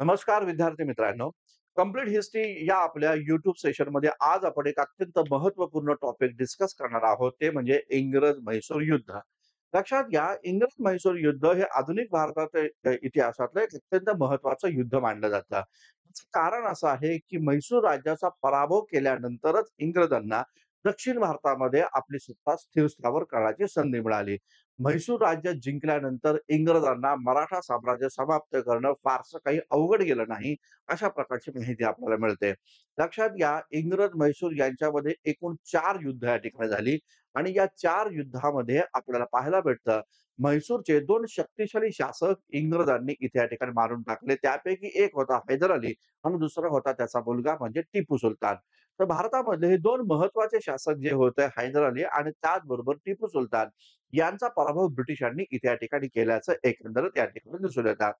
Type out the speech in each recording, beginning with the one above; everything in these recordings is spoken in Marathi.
नमस्कार विद्यार्थी मित्रांनो. कंप्लीट हिस्ट्री या आपल्या YouTube सेशनमध्ये आज आपण एक अत्यंत महत्त्वपूर्ण टॉपिक डिस्कस करणार आहोत. ते म्हणजे इंग्रज-म्हैसूर युद्ध. लक्षात घ्या, इंग्रज-म्हैसूर युद्ध हे आधुनिक भारताच्या इतिहासातलं एक अत्यंत महत्त्वाचं युद्ध मानलं जातं. याचं कारण असं आहे, की म्हैसूर राज्याचा पराभव केल्यानंतरच इंग्रजांना दक्षिण भारतामध्ये आपली सत्ता स्थिर स्थावर करण्याची संधी मिळाली. म्हैसूर राज्य जिंकल्यानंतर इंग्रजांना मराठा साम्राज्य समाप्त करणं फारसं काही अवघड गेलं नाही, अशा प्रकारची माहिती आपल्याला मिळते. लक्षात घ्या, इंग्रज-म्हैसूर यांच्यामध्ये एकूण 4 युद्ध या ठिकाणी झाली आणि या 4 युद्धामध्ये आपल्याला पाहायला भेटतं, म्हैसूरचे 2 शक्तिशाली शासक इंग्रजांनी इथे या ठिकाणी मारून टाकले. त्यापैकी एक होता हैदर अली आणि दुसरा होता त्याचा मुलगा म्हणजे टिपू सुलतान. तर भारतामधले हे 2 महत्त्वाचे शासक जे होते हैदर अली आणि त्याचबरोबर टिपू सुलतान यांचा पराभव ब्रिटिशांनी इथे या ठिकाणी केल्याचं एकंदरीत या ठिकाणी दिसून येतं.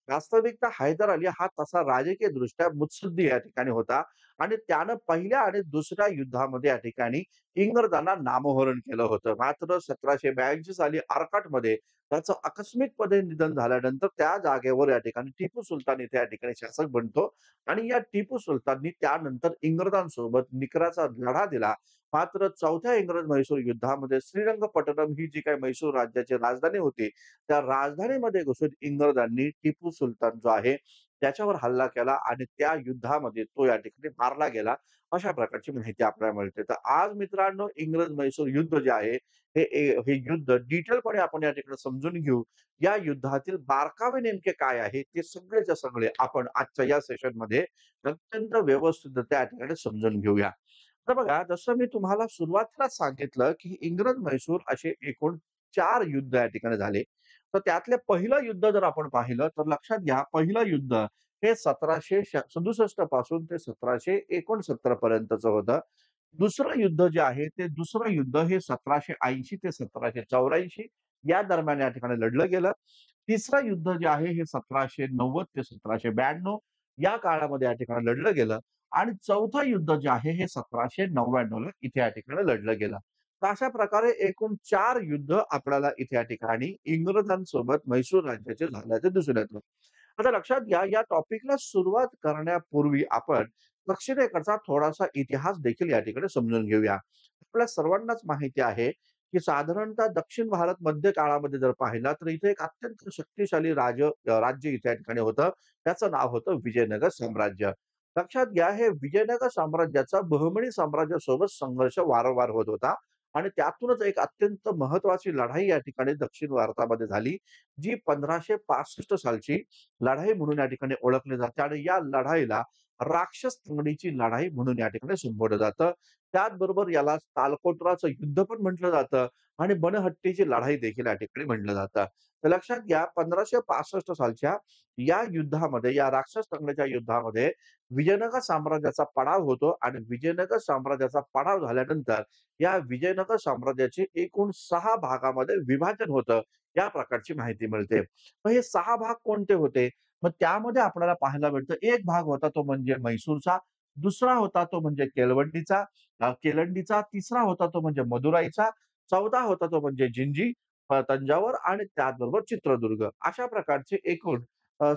वास्तविकता हैदर अली हा तसा राजकीयदृष्ट्या मुत्सद्दी या ठिकाणी होता आणि त्यानं पहिल्या आणि दुसऱ्या युद्धामध्ये या ठिकाणी इंग्रजांना नामोहरण केलं होतं. मात्र 1782 साली आर्काटमध्ये त्याचं आकस्मिकपणे निधन झाल्यानंतर त्या जागेवर या ठिकाणी टिपू सुलतान इथे या ठिकाणी शासक बनतो आणि या टिपू सुलताननी त्यानंतर इंग्रजांसोबत निकराचा लढा दिला. मात्र चौथ्या इंग्रज-म्हैसूर युद्धामध्ये श्रीरंगपट्टणम ही जी काही म्हैसूर राज्याची राजधानी होती, त्या राजधानीमध्ये घुसून इंग्रजांनी टिपू सुलतान जो आहे, त्याच्यावर हल्ला केला आणि त्या युद्धामध्ये तो या ठिकाणी मारला गेला. अशा प्रकारची माहिती आपल्याला मिळते. तर आज मित्रांनो, इंग्रज-म्हैसूर युद्ध जे आहे, हे युद्ध डिटेलपणे आपण या ठिकाणी समजून घेऊ. या युद्धातील बारकावे नेमके काय आहे, ते सगळेच्या सगळे आपण आजच्या या सेशनमध्ये अत्यंत व्यवस्थितरित्या या ठिकाणी समजून घेऊया. तर बघा, जसं मी तुम्हाला सुरुवातीलाच सांगितलं, की इंग्रज-म्हैसूर असे एकूण 4 युद्ध या ठिकाणी झाले. तर त्यातले पहिलं युद्ध जर आपण पाहिलं, तर लक्षात घ्या, पहिलं युद्ध हे 1767 पासून ते 1769 पर्यंतचं होतं. दुसरं युद्ध जे आहे, ते दुसरं युद्ध हे 1780 ते 1784 या दरम्यान या ठिकाणी लढलं गेलं. तिसरं युद्ध जे आहे, हे 1790 ते 1792 या काळामध्ये या ठिकाणी लढलं गेलं. आणि चौथं युद्ध जे आहे हे 1799 ला इथे या ठिकाणी लढलं गेलं. तर अशा प्रकारे एकूण 4 युद्ध आपल्याला इथे या ठिकाणी इंग्रजांसोबत म्हैसूर राज्याचे झाल्याचे दिसून येतं. आता लक्षात घ्या, या टॉपिकला सुरुवात करण्यापूर्वी आपण दक्षिणेकडचा थोडासा इतिहास देखील या ठिकाणी समजून घेऊया. आपल्या सर्वांनाच माहिती आहे, की साधारणतः दक्षिण भारत मध्य काळामध्ये जर पाहिला तर इथे एक अत्यंत शक्तिशाली राज्य इथे या ठिकाणी होतं. त्याचं नाव होतं विजयनगर साम्राज्य. लक्षात घ्या, हे विजयनगर साम्राज्याचा बहमनी साम्राज्यासोबत संघर्ष वारंवार होत होता आणि त्यातूनच एक अत्यंत महत्त्वाची लढाई या ठिकाणी दक्षिण भारतामध्ये झाली, जी 1565 सालची लढाई म्हणून या ठिकाणी ओळखली जाते आणि या लढाईला राक्षस तंगडीची लढाई म्हणून या ठिकाणी संबोधलं जातं. त्याचबरोबर याला तालकोटराचं युद्ध पण म्हटलं जातं आणि बनहट्टीची लढाई देखील या ठिकाणी म्हटलं जातं. तर लक्षात घ्या, 1565 सालच्या या युद्धामध्ये, या राक्षस तंगडीच्या युद्धामध्ये विजयनगर साम्राज्याचा पडाव होतो आणि विजयनगर साम्राज्याचा पडाव झाल्यानंतर या विजयनगर साम्राज्याचे एकूण 6 भागामध्ये विभाजन होतं. या प्रकारची माहिती मिळते. मग हे 6 भाग कोणते होते? मग त्यामध्ये आपल्याला पाहायला भेटतं, एक भाग होता तो म्हणजे म्हैसूरचा, दुसरा होता तो म्हणजे केलंडीचा, तिसरा होता तो म्हणजे मदुराईचा, चौथा होता तो म्हणजे जिंजी, तंजावर आणि त्याचबरोबर चित्रदुर्ग. अशा प्रकारचे एकूण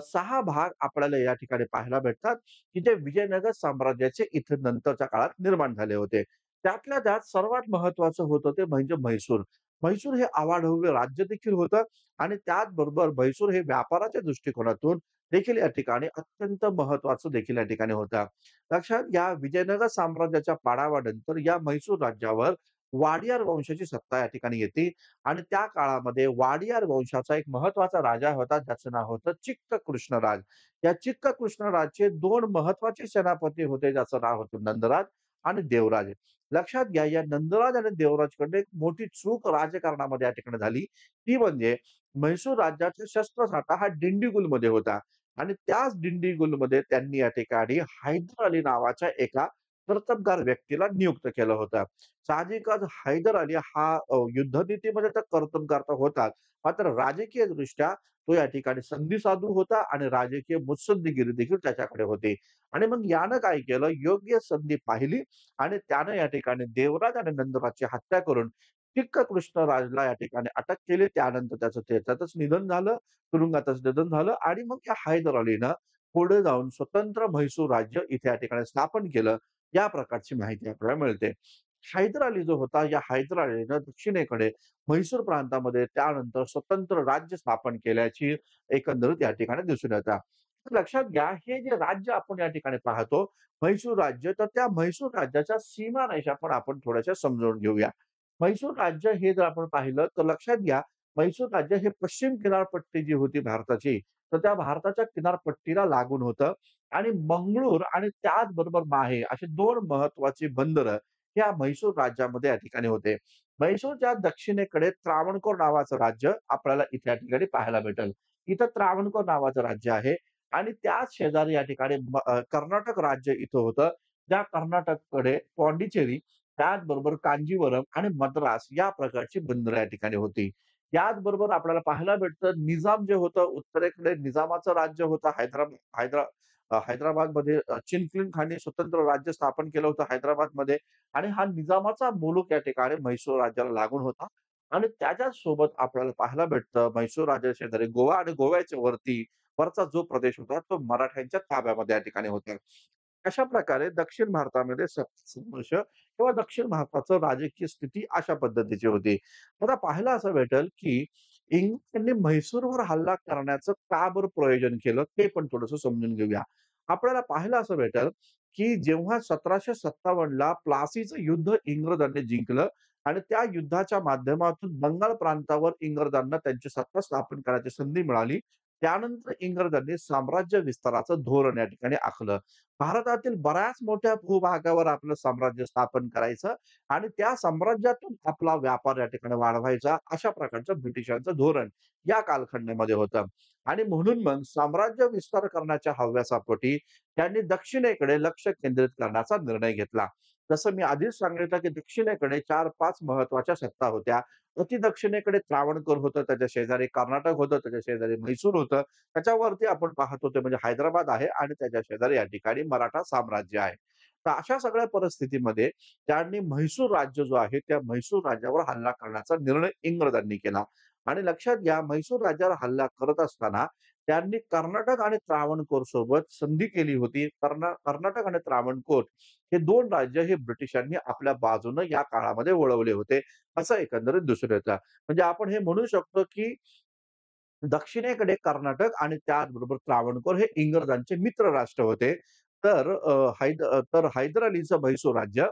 6 भाग आपल्याला या ठिकाणी पाहायला भेटतात, की जे विजयनगर साम्राज्याचे इथे नंतरच्या काळात निर्माण झाले होते. त्यातल्या त्यात सर्वात महत्त्वाचं होतं ते म्हणजे म्हैसूर. म्हैसूर हे अवाढव्य राज्य देखील होतं आणि त्याचबरोबर म्हैसूर हे व्यापाराच्या दृष्टिकोनातून देखील या ठिकाणी अत्यंत महत्त्वाचं देखील या ठिकाणी होतं. लक्षात घ्या, विजयनगर साम्राज्याच्या पाडावानंतर या म्हैसूर राज्यावर वाडियार वंशाची सत्ता या ठिकाणी येते आणि त्या काळामध्ये वाडियार वंशाचा एक महत्त्वाचा राजा होता, ज्याचं नाव होतं चिक्क कृष्णराज. या चिक्क कृष्णराजचे 2 महत्त्वाचे सेनापती होते, ज्याचं नाव होतं नंदराज आणि देवराज. लक्षात घ्या, या नंदराज आणि देवराजकडे एक मोठी चूक राजकारणामध्ये या ठिकाणी झाली. ती म्हणजे म्हैसूर राज्याचा शस्त्रसाठा हा दिंडीगुलमध्ये होता आणि त्याच दिंडीगुलमध्ये त्यांनी या ठिकाणी हैदर अली नावाच्या एका कर्तबगार व्यक्तीला नियुक्त केलं होतं. साहजिकच हैदर अली हा युद्धनीतीमध्ये तर कर्तबगार तर होताच, मात्र राजकीयदृष्ट्या तो या ठिकाणी संधिसाधू होता आणि राजकीय मुत्सद्देगिरी देखील त्याच्याकडे होती. आणि मग यानं काय केलं, योग्य संधी पाहिली आणि त्यानं या ठिकाणी देवराज आणि नंदराजची हत्या करून चिक्क कृष्णराजला या ठिकाणी अटक केली. त्यानंतर त्याचं त्याच्यातच निधन झालं, तुरुंगातच निधन झालं आणि मग या हैदर अलीनं पुढे जाऊन स्वतंत्र म्हैसूर राज्य इथे या ठिकाणी स्थापन केलं. या प्रकारची माहिती आपल्याला मिळते. हैदर अली जो होता, या हैदर अलीनं दक्षिणेकडे म्हैसूर प्रांतामध्ये त्यानंतर स्वतंत्र राज्य स्थापन केल्याची एकंदरीत या ठिकाणी दिसून येतं. तर लक्षात घ्या, हे जे राज्य आपण या ठिकाणी पाहतो, म्हैसूर राज्य, तर त्या म्हैसूर राज्याच्या सीमारेषा पण आपण थोड्याशा समजून घेऊया. म्हैसूर राज्य हे जर आपण पाहिलं तर लक्षात घ्या, म्हैसूर राज्य हे पश्चिम किनारपट्टी जी होती भारताची, तर त्या भारताच्या किनारपट्टीला लागून होतं आणि मंगळूर आणि त्याचबरोबर माहे अशी 2 महत्त्वाची बंदरं या म्हैसूर राज्यामध्ये या ठिकाणी होते. म्हैसूरच्या दक्षिणेकडे त्रावणकोर नावाचं राज्य आपल्याला इथे या ठिकाणी पाहायला भेटेल. इथं त्रावणकोर नावाचं राज्य आहे आणि त्याच शेजारी या ठिकाणी कर्नाटक राज्य इथं होतं. ज्या कर्नाटककडे पॉंडिचेरी, त्याचबरोबर कांजीवरम आणि मद्रास या प्रकारची बंदरं या ठिकाणी होती. याचबरोबर आपल्याला पाहायला भेटतं निजाम जे होतं उत्तरेकडे निजामाचं राज्य होतं हैदराबादमध्ये चिंचलिन खानने स्वतंत्र राज्य स्थापन केलं होतं हैदराबादमध्ये आणि हा निजामाचा मुलूक या ठिकाणी म्हैसूर राज्याला लागून होता आणि त्याच्याच सोबत आपल्याला पाहायला भेटतं म्हैसूर राज्याच्या शेजारी गोवा आणि गोव्याच्या वरचा जो प्रदेश होता तो मराठ्यांच्या ताब्यामध्ये या ठिकाणी होता. अशा प्रकारे दक्षिण भारतामध्ये संघर्ष किंवा दक्षिण भारताचं राजकीय स्थिती अशा पद्धतीची होती. आता पाहायला असं भेटेल, की इंग्रजांनी म्हैसूरवर हल्ला करण्याचं का बरं प्रयोजन केलं, ते पण थोडंसं समजून घेऊया. आपल्याला पाहायला असं भेटेल, की जेव्हा 1757 ला प्लासीचं युद्ध इंग्रजांनी जिंकलं आणि त्या युद्धाच्या माध्यमातून बंगाल प्रांतावर इंग्रजांना त्यांची सत्ता स्थापन करायची संधी मिळाली. त्यानंतर इंग्रजांनी साम्राज्य विस्ताराचं धोरण या ठिकाणी आखलं. भारतातील बऱ्याच मोठ्या भूभागावर आपलं साम्राज्य स्थापन करायचं आणि त्या साम्राज्यातून आपला व्यापार या ठिकाणी वाढवायचा, अशा प्रकारचं ब्रिटिशांचं धोरण या कालखंडामध्ये होतं. आणि म्हणून मग साम्राज्य विस्तार करण्याच्या हव्यासापोटी त्यांनी दक्षिणेकडे लक्ष केंद्रित करण्याचा निर्णय घेतला. जसं मी आधीच सांगितलं, की दक्षिणेकडे 4-5 महत्त्वाच्या सत्ता होत्या. अति दक्षिणेकडे त्रावणकोर होतं, त्याच्या शेजारी कर्नाटक होतं, त्याच्या शेजारी म्हैसूर होतं. त्याच्यावरती आपण पाहतो ते म्हणजे हैदराबाद आहे आणि त्याच्या शेजारी या ठिकाणी मराठा साम्राज्य आहे. तर अशा सगळ्या परिस्थितीमध्ये त्यांनी म्हैसूर राज्य जो आहे, त्या म्हैसूर राज्यावर हल्ला करण्याचा निर्णय इंग्रजांनी केला. आणि लक्षात घ्या, म्हैसूर राज्यावर हल्ला करत असताना त्यांनी कर्नाटक आणि त्रावणकोर सोबत संधी केली होती. कर्नाटक आणि त्रावणकोर हे 2 राज्य हे ब्रिटिशांनी आपल्या बाजूनं या काळामध्ये वळवले होते, असं एकंदरीत दिसून येतं. म्हणजे आपण हे म्हणू शकतो, की दक्षिणेकडे कर्नाटक आणि त्याचबरोबर त्रावणकोर हे इंग्रजांचे मित्र राष्ट्र होते. तर हैदर अलीचं म्हैसूर राज्य,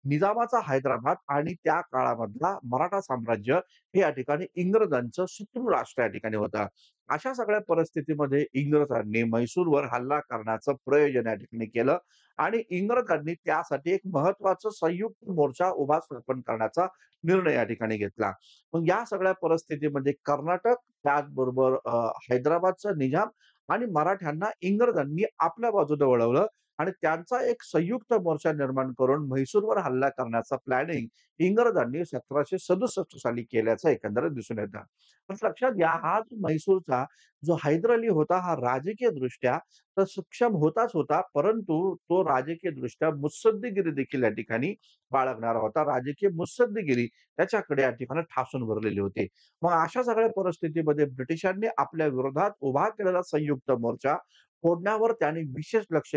निजामाचा हैदराबाद आणि त्या काळामधला मराठा साम्राज्य हे या ठिकाणी इंग्रजांचं शत्रू राष्ट्र या ठिकाणी होतं. अशा सगळ्या परिस्थितीमध्ये इंग्रजांनी म्हैसूरवर हल्ला करण्याचं प्रयोजन या ठिकाणी केलं आणि इंग्रजांनी त्यासाठी एक महत्त्वाचं संयुक्त मोर्चा उभा स्थापन करण्याचा निर्णय या ठिकाणी घेतला. मग या सगळ्या परिस्थितीमध्ये कर्नाटक, त्याचबरोबर हैदराबादचा निजाम आणि मराठ्यांना इंग्रजांनी आपल्या बाजूने वळवलं आणि त्यांचा एक संयुक्त मोर्चा निर्माण करून म्हैसूरवर हल्ला करण्याचा प्लॅनिंग इंग्रजांनी 1767 साली केल्याचं एकंदरीत दिसून येतं. पण लक्षात घ्या, हा जो म्हैसूरचा जो हैदर अली होता, हा राजकीयदृष्ट्या तर सक्षम होताच होता, परंतु तो राजकीयदृष्ट्या मुत्सद्देगिरी देखील या ठिकाणी बाळगणारा होता. राजकीय मुत्सद्देगिरी त्याच्याकडे या ठिकाणी ठासून भरलेली होती. मग अशा सगळ्या परिस्थितीमध्ये ब्रिटिशांनी आपल्या विरोधात उभा केलेला संयुक्त मोर्चा फोडण्यावर त्याने विशेष लक्ष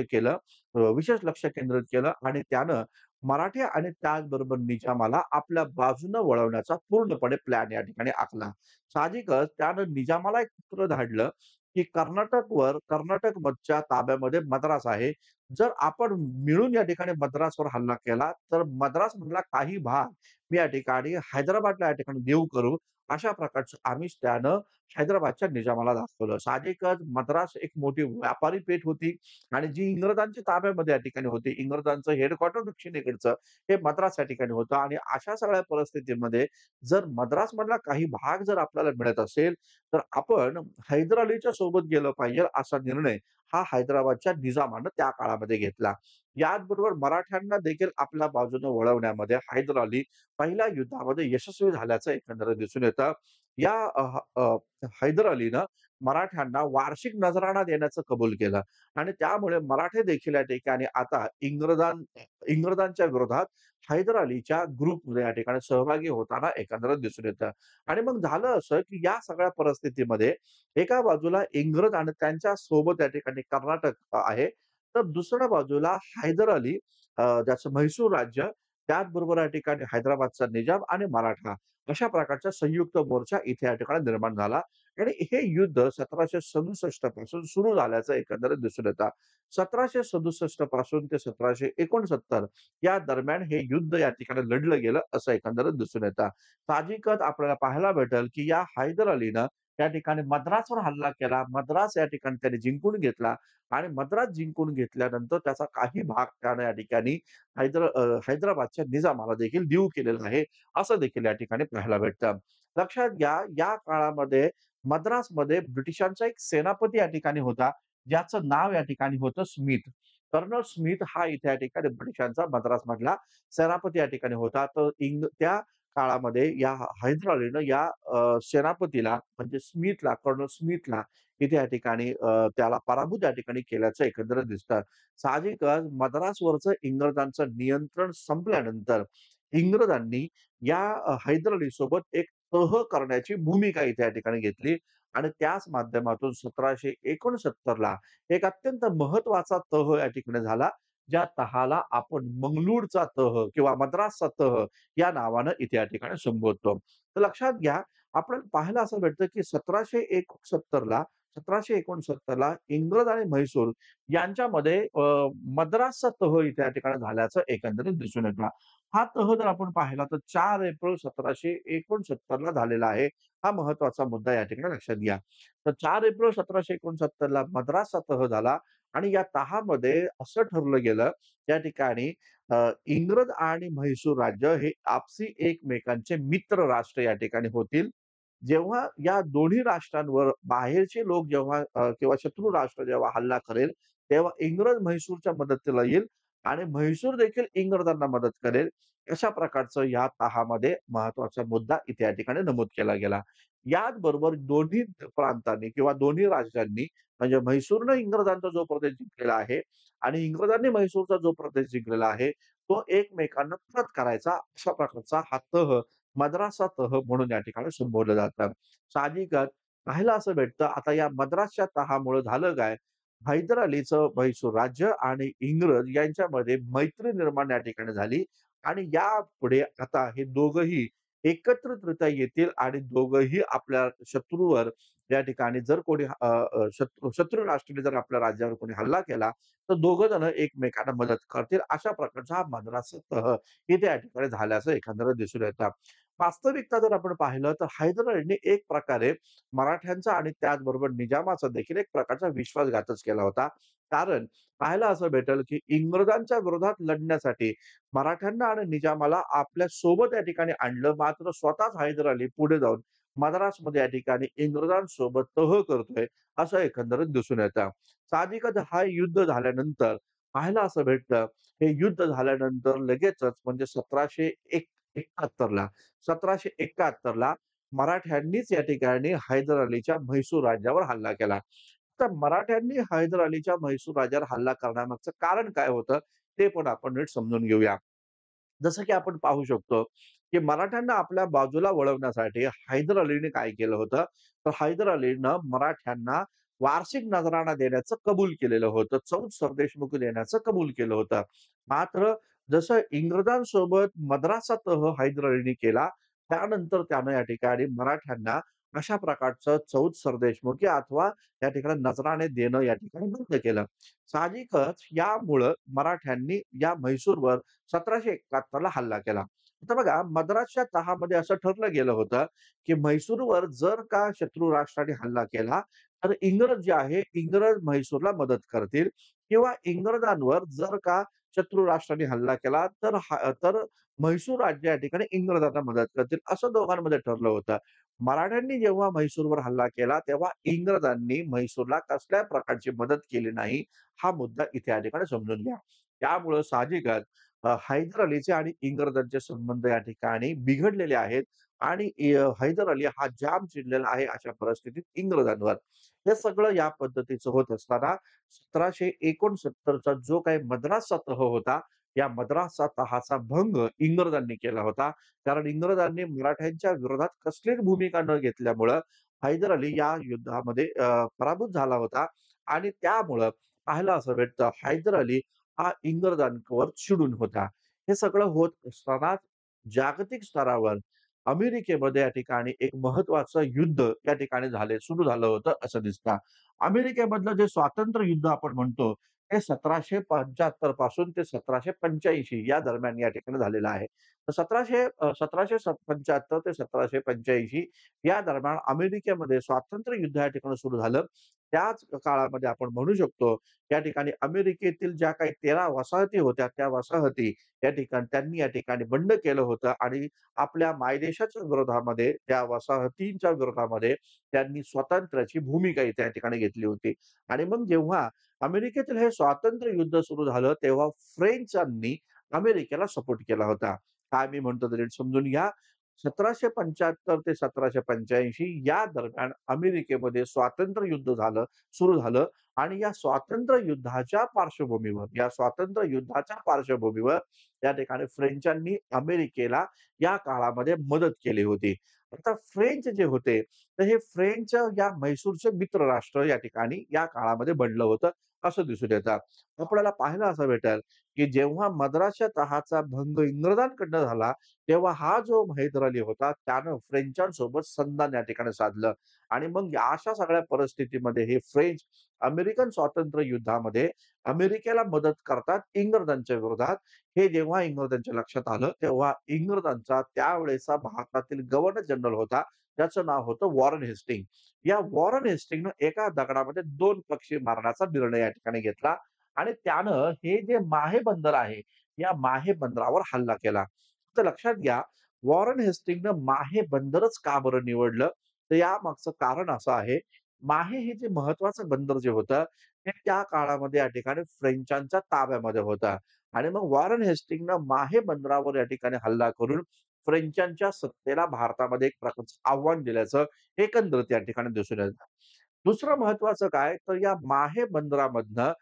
केंद्रित केलं आणि त्यानं मराठे आणि त्याचबरोबर निजामाला आपल्या बाजूनं वळवण्याचा पूर्णपणे प्लॅन या ठिकाणी आखला. साहजिकच त्यानं निजामाला एक पत्र धाडलं, की कर्नाटकच्या ताब्यामध्ये मद्रास आहे. जर आपण मिळून या ठिकाणी मद्रासवर हल्ला केला, तर मद्रासमधला काही भाग मी या ठिकाणी हैदराबादला या ठिकाणी देऊ करू, अशा प्रकारचं आमिष त्यानं हैदराबादच्या निजामाला दाखवलं. साहजिकच मद्रास एक मोठी व्यापारी पेठ होती आणि जी इंग्रजांच्या ताब्यामध्ये या ठिकाणी होती. इंग्रजांचं हेडक्वार्टर दक्षिणेकडचं हे मद्रास या ठिकाणी होतं आणि अशा सगळ्या परिस्थितीमध्ये जर मद्रासमधला काही भाग जर आपल्याला मिळत असेल, तर आपण हैदर अलीच्या सोबत गेलं पाहिजे असा निर्णय हा हैदराबादच्या निजामानं त्या काळामध्ये घेतला. याचबरोबर मराठ्यांना देखील आपल्या बाजूने वळवण्यामध्ये हैदर अली पहिल्या युद्धामध्ये यशस्वी झाल्याचं एकंदरीत दिसून येतं. या हैदर अलीनं मराठ्यांना वार्षिक नजराणा देण्याचं कबूल केलं आणि त्यामुळे मराठे देखील या ठिकाणी आता इंग्रजांच्या विरोधात हैदर अलीच्या ग्रुपमध्ये या ठिकाणी सहभागी होताना एकंदरीत दिसून येतं. आणि मग झालं असं, की या सगळ्या परिस्थितीमध्ये एका बाजूला इंग्रज आणि त्यांच्या सोबत या ठिकाणी कर्नाटक आहे. तर दुसऱ्या बाजूला हैदर अली ज्याचं म्हैसूर राज्य, त्याचबरोबर या ठिकाणी हैदराबादचा निजाम आणि मराठा अशा प्रकारचा संयुक्त मोर्चा इथे या ठिकाणी निर्माण झाला आणि हे युद्ध 1767 पासून सुरू झाल्याचं एकंदरीत दिसून येतं. 1767 पासून ते 1769 या दरम्यान हे युद्ध या ठिकाणी लढलं गेलं असं एकंदरीत दिसून येतं. साहजिकच आपल्याला पाहायला भेटेल, की या हैदर अलीनं त्या ठिकाणी मद्रासवर हल्ला केला. मद्रास या ठिकाणी त्याने जिंकून घेतला आणि मद्रास जिंकून घेतल्यानंतर त्याचा काही भाग त्यानं या ठिकाणी हैदराबादच्या निजामाला देखील देऊ केलेला आहे, असं देखील या ठिकाणी पाहायला भेटतं. लक्षात घ्या, या काळामध्ये मद्रासमध्ये ब्रिटिशांचा एक सेनापती या ठिकाणी होता, ज्याचं नाव या ठिकाणी होतं स्मिथ. कर्नल स्मिथ हा इथे या ठिकाणी ब्रिटिशांचा मद्रासमधला सेनापती या ठिकाणी होता. तर त्या काळामध्ये या हैदर अलीनं या सेनापतीला म्हणजे स्मिथला, कर्नल स्मिथला इथे या ठिकाणी त्याला पराभूत या ठिकाणी केल्याचं एकंदरीत दिसतं. साहजिकच मद्रासवरचं इंग्रजांचं नियंत्रण संपल्यानंतर इंग्रजांनी या हैदर अलीसोबत एक तह करण्याची भूमिका इथे या ठिकाणी घेतली आणि त्याच माध्यमातून 1769 ला एक अत्यंत महत्वाचा तह या ठिकाणी झाला. ज्या तहाला आपण मंगळूरचा तह किंवा मद्रासचा तह या नावानं इथे या ठिकाणी संबोधतो. तर लक्षात घ्या, आपण पाहायला असं भेटतं, की 1769 ला इंग्रज आणि म्हैसूर यांच्यामध्ये मद्रासचा तह इथे या ठिकाणी झाल्याचं एकंदरीत दिसून येतं. हा तह जर आपण पाहिला तर 4 एप्रिल 1769 ला झालेला आहे. हा महत्वाचा मुद्दा या ठिकाणी लक्षात घ्या. तर 4 एप्रिल 1769 ला मद्रासचा तह झाला आणि या तहामध्ये असं ठरलं गेलं, त्या ठिकाणी इंग्रज आणि म्हैसूर राज्य हे आपसी एकमेकांचे मित्र राष्ट्र या ठिकाणी होतील. जेव्हा या दोन्ही राष्ट्रांवर बाहेरचे लोक किंवा शत्रू राष्ट्र जेव्हा हल्ला करेल, तेव्हा इंग्रज म्हैसूरच्या मदतीला येईल आणि म्हैसूर देखील इंग्रजांना मदत करेल. अशा प्रकारचं या तहामध्ये महत्वाचा मुद्दा इथे या ठिकाणी नमूद केला गेला. याचबरोबर दोन्ही प्रांतांनी किंवा दोन्ही राज्यांनी म्हणजे म्हैसूरनं इंग्रजांचा जो प्रदेश जिंकलेला आहे आणि इंग्रजांनी म्हैसूरचा जो प्रदेश जिंकलेला आहे, तो एकमेकांना परत करायचा अशा प्रकारचा हा तह मद्रासचा तह म्हणून या ठिकाणी संबोधलं जातं. साहजिकच पाहायला असं भेटतं आता या मद्रासच्या तहामुळं झालं काय? हैदर अलीचं म्हैसूर राज्य आणि इंग्रज यांच्यामध्ये मैत्री निर्माण या ठिकाणी झाली आणि यापुढे आता हे दोघंही एकत्रितरित्या येतील आणि दोघंही आपल्या शत्रूवर या ठिकाणी जर कोणी शत्रू राष्ट्राने जर आपल्या राज्यावर कोणी हल्ला केला, तर दोघं जण एकमेकांना मदत करतील. अशा प्रकारचा हा मद्रासचा तह इथे या ठिकाणी झाल्याचं एकंदरीत दिसून येतं. वास्तविकता जर आपण पाहिलं तर हैदर अलीने एक प्रकारे मराठ्यांचा आणि त्याचबरोबर निजामाचा देखील एक प्रकारचा विश्वासघातच केला होता. कारण पाहायला असं भेटेल, की इंग्रजांच्या विरोधात लढण्यासाठी मराठ्यांना आणि निजामाला आपल्या सोबत या ठिकाणी आणलं. मात्र स्वतःच हैदर अली पुढे जाऊन मद्रासमध्ये या ठिकाणी इंग्रजांसोबत तह करतोय, असं एकंदरीत दिसून येतं. साहजिकच हा युद्ध झाल्यानंतर पाहायला असं भेटतं, हे युद्ध झाल्यानंतर लगेचच म्हणजे 1771 ला मराठ्यांनीच या ठिकाणी हैदर अलीच्या म्हैसूर राज्यावर हल्ला केला. तर मराठ्यांनी हैदर अलीच्या म्हैसूर राज्यावर हल्ला करण्यामागचं कारण काय होतं, ते पण आपण नीट समजून घेऊया. जसं की आपण पाहू शकतो, की मराठ्यांना आपल्या बाजूला वळवण्यासाठी हैदर अलीने काय केलं होतं, तर हैदर अलीनं मराठ्यांना वार्षिक नजराणा देण्याचं कबूल केलेलं होतं. चौद सरदेशमुख देण्याचं कबूल केलं होतं. मात्र जसं इंग्रजांसोबत मद्रासचा तह हैदर अलीने केला, त्यानंतर त्यानं या ठिकाणी मराठ्यांना अशा प्रकारचं चौद सरदेशमुखी अथवा या ठिकाणी नजराणे देणं या ठिकाणी बंद केलं. साहजिकच यामुळं मराठ्यांनी या म्हैसूरवर 1771 ला हल्ला केला. आता बघा मद्रासच्या तहामध्ये असं ठरलं गेलं होतं, की म्हैसूरवर जर का शत्रू राष्ट्राने हल्ला केला, तर इंग्रज जे आहे, इंग्रज म्हैसूरला मदत करतील किंवा इंग्रजांवर जर का शत्रू राष्ट्राने हल्ला केला, तर म्हैसूर राज्य या ठिकाणी इंग्रजांना मदत करतील, असं दोघांमध्ये ठरलं होतं. मराठ्यांनी जेव्हा म्हैसूरवर हल्ला केला, तेव्हा इंग्रजांनी म्हैसूरला कसल्याही प्रकारची मदत केली नाही. हा मुद्दा इथे या ठिकाणी समजून घ्या. त्यामुळं साहजिकच हैदर अलीचे आणि इंग्रजांचे संबंध या ठिकाणी बिघडलेले आहेत आणि हैदर अली हा जाम चिडलेला आहे अशा परिस्थितीत इंग्रजांवर. हे सगळं या पद्धतीचं होत असताना 1769 चा जो काही मद्रासचा तह होता, या मद्रासचा तहाचा भंग इंग्रजांनी केला होता. कारण इंग्रजांनी मराठ्यांच्या विरोधात कसलीच भूमिका न घेतल्यामुळं हैदर अली या युद्धामध्ये पराभूत झाला होता आणि त्यामुळं पाहायला असं भेटतं हैदर अली हा इंग्रजांवर चिडून होता. हे सगळं होत असताना जागतिक स्तरावर अमेरिकेमध्ये या ठिकाणी एक महत्त्वाचं युद्ध या ठिकाणी सुरू झालं होतं असं दिसतं. अमेरिकेमधलं जे स्वातंत्र्य युद्ध आपण म्हणतो, हे 1775 पासून ते 1785 या दरम्यान या ठिकाणी झालेलं आहे. तर 1775 ते 1785 या दरम्यान अमेरिकेमध्ये स्वातंत्र्य युद्ध या ठिकाणी सुरू झालं. त्याच काळामध्ये आपण म्हणू शकतो, या ठिकाणी अमेरिकेतील ज्या काही 13 वसाहती होत्या, त्या वसाहती त्यांनी या ठिकाणी बंड केलं होतं आणि आपल्या मायदेशाच्या विरोधामध्ये, त्या वसाहतींच्या विरोधामध्ये त्यांनी स्वातंत्र्याची भूमिका इथे या ठिकाणी घेतली होती. आणि मग जेव्हा अमेरिकेतील हे स्वातंत्र्य युद्ध सुरू झालं, तेव्हा फ्रेंचांनी अमेरिकेला सपोर्ट केला होता. काय मी म्हणतो तरी समजून घ्या. 1775 ते 1785 या दरम्यान अमेरिकेमध्ये स्वातंत्र्य युद्ध सुरू झालं आणि या स्वातंत्र्य युद्धाच्या पार्श्वभूमीवर त्या ठिकाणी फ्रेंचांनी अमेरिकेला या काळामध्ये मदत केली होती. आता फ्रेंच जे होते, तर हे फ्रेंच या म्हैसूरचे मित्र राष्ट्र या ठिकाणी या काळामध्ये बनलं होतं, असं दिसून येतं. आपल्याला पाहायला असं भेटेल, की जेव्हा मद्रासच्या तहाचा भंग इंग्रजांकडनं झाला, तेव्हा हा जो हैदर अली होता, त्यानं फ्रेंचांसोबत संधान या ठिकाणी साधलं आणि मग अशा सगळ्या परिस्थितीमध्ये हे फ्रेंच अमेरिकन स्वातंत्र्य युद्धामध्ये अमेरिकेला मदत करतात इंग्रजांच्या विरोधात. हे जेव्हा इंग्रजांच्या लक्षात आलं, तेव्हा इंग्रजांचा त्यावेळेचा भारतातील गव्हर्नर जनरल होता. त्याचं नाव होतं वॉरन हेस्टिंग. या वॉरन हेस्टिंगनं एका दगडामध्ये 2 पक्षी मारण्याचा निर्णय या ठिकाणी घेतला आणि त्यानं हे जे माहे बंदर आहे, या माहे बंदरावर हल्ला केला. तर लक्षात घ्या, वॉरन हेस्टिंगनं माहे बंदरच का बरं निवडलं? तर यामागचं कारण असं आहे, माहे हे जे महत्वाचं बंदर जे होतं, ते त्या काळामध्ये या ठिकाणी फ्रेंचांच्या ताब्यामध्ये होतं. आणि मग वॉरन हेस्टिंगनं माहे बंदरावर या ठिकाणी हल्ला करून फ्रेंचांच्या सत्तेला भारतामध्ये एक प्रकारचं आव्हान दिल्याचं एकंदरीत या ठिकाणी दिसून येतं. दुसरं महत्वाचं काय, तर या माहे बंदरामधनं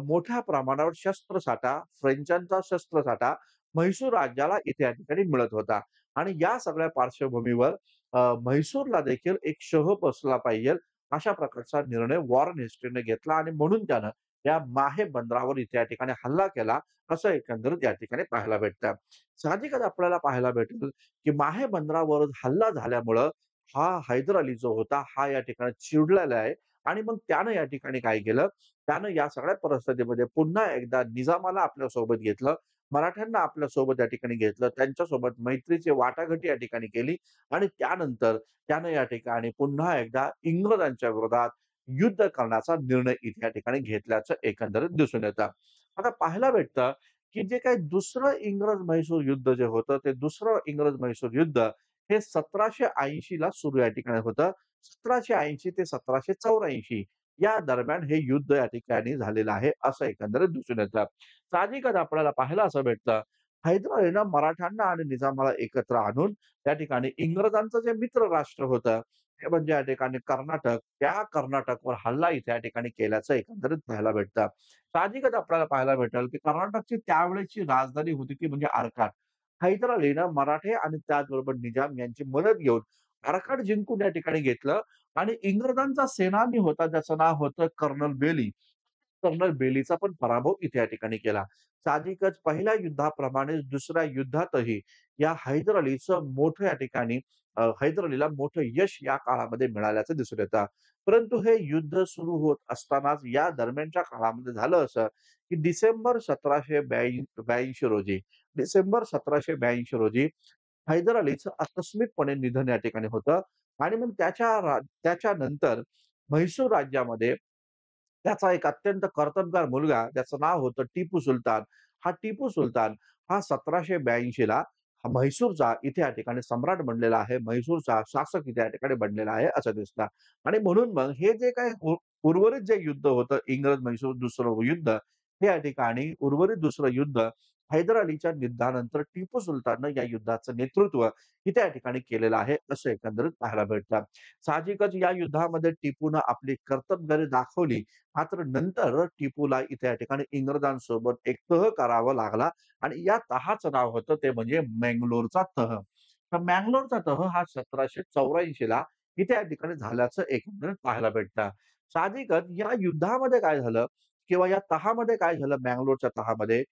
मोठ्या प्रमाणावर शस्त्रसाठा, फ्रेंचांचा शस्त्रसाठा म्हैसूर राज्याला इथे या ठिकाणी मिळत होता आणि या सगळ्या पार्श्वभूमीवर म्हैसूरला देखील एक शह बसला पाहिजे, अशा प्रकारचा निर्णय वॉरन हेस्टिंगने घेतला आणि म्हणून त्यानं या माहे बंदरावर इथे या ठिकाणी हल्ला केला, असं एकंदरीत या ठिकाणी पाहायला भेटतं. साहजिकच आपल्याला पाहायला भेटेल, की माहे बंदरावर हल्ला झाल्यामुळं हा हैदर अली जो होता, हा या ठिकाणी चिडलेला आहे आणि मग त्यानं या ठिकाणी काय केलं, त्यानं या सगळ्या परिस्थितीमध्ये पुन्हा एकदा निजामाला आपल्यासोबत घेतलं, मराठ्यांना आपल्यासोबत या ठिकाणी घेतलं, त्यांच्यासोबत मैत्रीची वाटाघाटी या ठिकाणी केली आणि त्यानंतर त्यानं या ठिकाणी पुन्हा एकदा इंग्रजांच्या विरोधात युद्ध करण्याचा निर्णय इथे या ठिकाणी घेतल्याचं एकंदरीत दिसून येतं. आता पाहायला भेटतं, की जे काही दुसरं इंग्रज-म्हैसूर युद्ध जे होतं, ते दुसरं इंग्रज-म्हैसूर युद्ध हे 1780 ला सुरू या ठिकाणी होतं. 1780 ते 1784 या दरम्यान हे युद्ध या ठिकाणी झालेलं आहे, असं एकंदरीत दिसून येतं. साहजिकच आपल्याला पाहायला असं भेटतं, हैदर अलीनं मराठ्यांना आणि निजामाला एकत्र आणून त्या ठिकाणी इंग्रजांचं जे मित्र राष्ट्र होतं, ते म्हणजे या ठिकाणी कर्नाटक, त्या कर्नाटकवर हल्ला इथे या ठिकाणी केल्याचं एकंदरीत पाहायला भेटतं. साहजिकच आपल्याला पाहायला भेटेल, की कर्नाटकची त्यावेळेची राजधानी होती ती म्हणजे आरकाट. हैदर अलीनं मराठे आणि त्याचबरोबर निजाम यांची मदत घेऊन आरकाट जिंकून या ठिकाणी घेतलं आणि इंग्रजांचा सेनानी होता, ज्याचं नाव होतं कर्नल बेली. कर्नल बेलीचा पण पराभव इथे या ठिकाणी केला. साहजिकच पहिल्या युद्धाप्रमाणेच दुसऱ्या युद्धातही या हैदर अलीचं मोठं या ठिकाणी हैदर अलीला मोठं यश या काळामध्ये मिळाल्याचं दिसून येतं. परंतु हे युद्ध सुरू होत असतानाच या दरम्यानच्या काळामध्ये झालं असं, की डिसेंबर 1782 रोजी हैदर अलीचं आकस्मिकपणे निधन या ठिकाणी होतं आणि मग त्याच्यानंतर म्हैसूर राज्यामध्ये त्याचा एक अत्यंत कर्तबगार मुलगा ज्याचं नाव होतं टिपू सुलतान. टिपू सुलतान हा 1782 ला म्हैसूरचा इथे या ठिकाणी सम्राट बनलेला आहे. म्हैसूरचा शासक इथे या ठिकाणी बनलेला आहे असं दिसतं. आणि म्हणून मग हे जे काही उर्वरित जे युद्ध होतं इंग्रज-म्हैसूर दुसरं युद्ध, हे या ठिकाणी उर्वरित दुसरं युद्ध हैदर अलीच्या युद्धानंतर टिपू सुलताननं या युद्धाचं नेतृत्व ही त्या ठिकाणी केलेलं आहे, असं एकंदरीत पाहायला भेटतं. साहजिकच या युद्धामध्ये टिपूनं आपली कर्तबगारी दाखवली. मात्र नंतर टिपूला इथे या ठिकाणी इंग्रजांसोबत एक तह करावा लागला आणि या तहाचं नाव होतं ते म्हणजे मंगलोरचा तह. तर मंगलोरचा तह हा 1784 ला इथे या ठिकाणी झाल्याचं एकंदरीत पाहायला भेटतं. साहजिकच या युद्धामध्ये काय झालं किंवा या तहामध्ये काय झालं मंगलोरच्या तहामध्ये,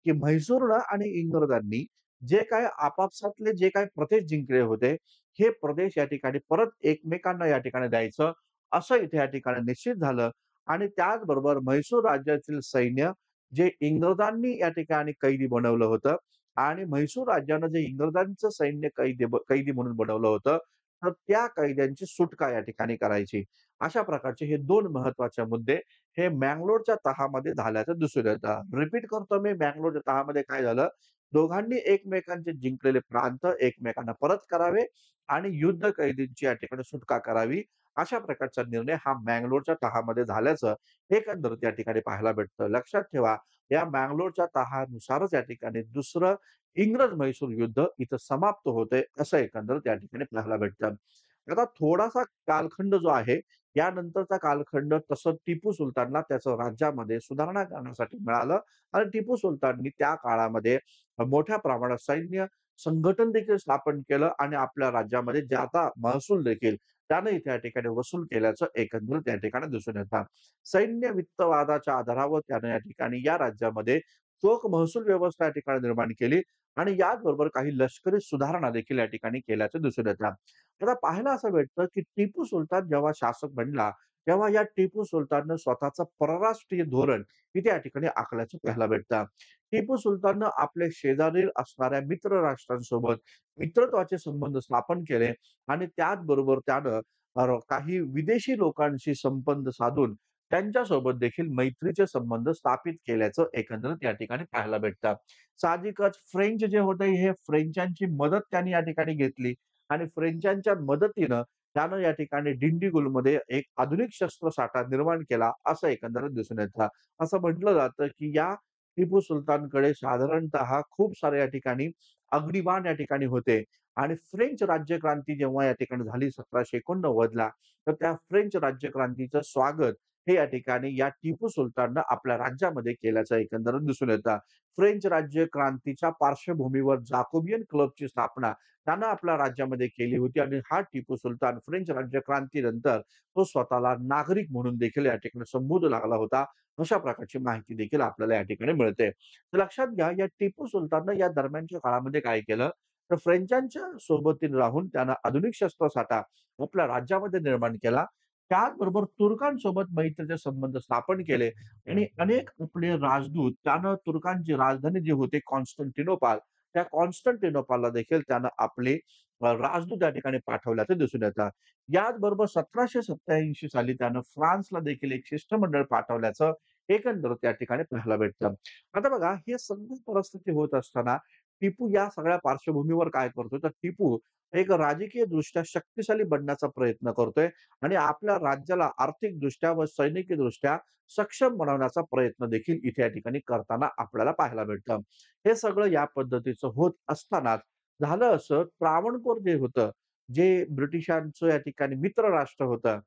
की म्हैसूरनं आणि इंग्रजांनी जे काही आपापसातले जे काही प्रदेश जिंकले होते, हे प्रदेश या ठिकाणी परत एकमेकांना या ठिकाणी द्यायचं, असं इथे या ठिकाणी निश्चित झालं आणि त्याचबरोबर म्हैसूर राज्यातील सैन्य जे इंग्रजांनी या ठिकाणी कैदी बनवलं होतं आणि म्हैसूर राज्यानं जे इंग्रजांचं सैन्य कैदी म्हणून बनवलं होतं, तर त्या कैद्यांची सुटका या ठिकाणी करायची. अशा प्रकारचे हे 2 महत्त्वाचे मुद्दे हे मंगलोरच्या तहामध्ये झाल्याचं दिसून येतं. रिपीट करतो मी, मंगलोरच्या तहामध्ये काय झालं, दोघांनी एकमेकांचे जिंकलेले प्रांत एकमेकांना परत करावे आणि युद्ध कैदींची या ठिकाणी सुटका करावी. अशा प्रकारचा निर्णय हा मंगलोरच्या तहामध्ये झाल्याचं एकंदरीत या ठिकाणी पाहायला भेटतं. लक्षात ठेवा, या मंगलोरच्या तहानुसारच या ठिकाणी दुसरं इंग्रज-म्हैसूर युद्ध इथं समाप्त होतंय, असं एकंदरीत या ठिकाणी पाहायला भेटतं. आता थोडासा कालखंड जो आहे, यानंतरचा कालखंड तसं टिपू सुलतानला त्याचं राज्यामध्ये सुधारणा करण्यासाठी मिळालं आणि टिपू सुलताननी त्या काळामध्ये मोठ्या प्रमाणात सैन्य संघटन देखील स्थापन केलं आणि आपल्या राज्यामध्ये ज्यादा महसूल देखील त्यानं इथे या ठिकाणी वसूल केल्याचं एकंदरीत या ठिकाणी दिसून येतं. सैन्य वित्तवादाच्या आधारावर त्यानं या ठिकाणी या राज्यामध्ये चोख महसूल व्यवस्था या ठिकाणी निर्माण केली आणि याचबरोबर काही लष्करी सुधारणा देखील या ठिकाणी केल्याचं दिसून येतं. आता पाहायला असं भेटतं, की टिपू सुलतान जेव्हा शासक बनला, तेव्हा या टिपू सुलताननं स्वतःचं परराष्ट्रीय धोरण इथे या ठिकाणी आखल्याचं पाहायला भेटतं. टिपू सुलताननं आपले शेजारील असणाऱ्या मित्र राष्ट्रांसोबत मित्रत्वाचे संबंध स्थापन केले आणि त्याचबरोबर त्यानं काही विदेशी लोकांशी संबंध साधून त्यांच्यासोबत देखील मैत्रीचे संबंध स्थापित केल्याचं एकंदरीत या ठिकाणी पाहायला भेटतं. साहजिकच फ्रेंच जे होते, हे फ्रेंचांची मदत त्यांनी या ठिकाणी घेतली आणि फ्रेंचांच्या मदतीनं त्यानं या ठिकाणी डिंडीगुलमध्ये एक आधुनिक शस्त्रसाठा निर्माण केला, असं एकंदरीत दिसून येतं. असं म्हटलं जातं, की या टिपू सुलतानकडे साधारणतः खूप सारे या ठिकाणी अग्निबाण या ठिकाणी होते आणि फ्रेंच राज्यक्रांती जेव्हा या ठिकाणी झाली 1789 ला, तर त्या फ्रेंच राज्यक्रांतीचं स्वागत हे या ठिकाणी या टिपू सुलताननं आपल्या राज्यामध्ये केल्याचं एकंदरीत दिसून येतं. फ्रेंच राज्यक्रांतीच्या पार्श्वभूमीवर जाकोबियन क्लबची स्थापना त्यानं आपल्या राज्यामध्ये केली होती आणि हा टिपू सुलतान फ्रेंच राज्यक्रांतीनंतर तो स्वतःला नागरिक म्हणून देखील या ठिकाणी संबोधू लागला होता. अशा प्रकारची माहिती देखील आपल्याला या ठिकाणी मिळते. तर लक्षात घ्या, या टिपू सुलताननं या दरम्यानच्या काळामध्ये काय केलं, तर फ्रेंचांच्या सोबतीने राहून त्यानं आधुनिक शस्त्रसाठा आपल्या राज्यामध्ये निर्माण केला. त्याचबरोबर तुर्कांसोबत मैत्रीचे संबंध स्थापन केले आणि अनेक आपले राजदूत त्यानं तुर्कांची राजधानी जी होती कॉन्स्टंटिनोपाल, त्या कॉन्स्टंटिनोपालला देखील त्यानं आपले राजदूत त्या ठिकाणी पाठवल्याचं दिसून येतं. याचबरोबर 1787 साली त्यानं फ्रान्सला देखील एक शिष्टमंडळ पाठवल्याचं एकंदरीत या ठिकाणी पाहायला भेटतं. आता बघा, हे सगळी परिस्थिती होत असताना टिपू या सगळ्या पार्श्वभूमीवर काय करतोय, तर टिपू एक राजकीयदृष्ट्या शक्तिशाली बनण्याचा प्रयत्न करतोय आणि आपल्या राज्याला आर्थिकदृष्ट्या व सैनिकीदृष्ट्या सक्षम बनवण्याचा प्रयत्न देखील इथे या ठिकाणी करताना आपल्याला पाहायला भेटतं. हे सगळं या पद्धतीचं होत असतानाच झालं असं, त्रावणकोर जे होतं, जे ब्रिटिशांचं या ठिकाणी मित्र राष्ट्र होतं,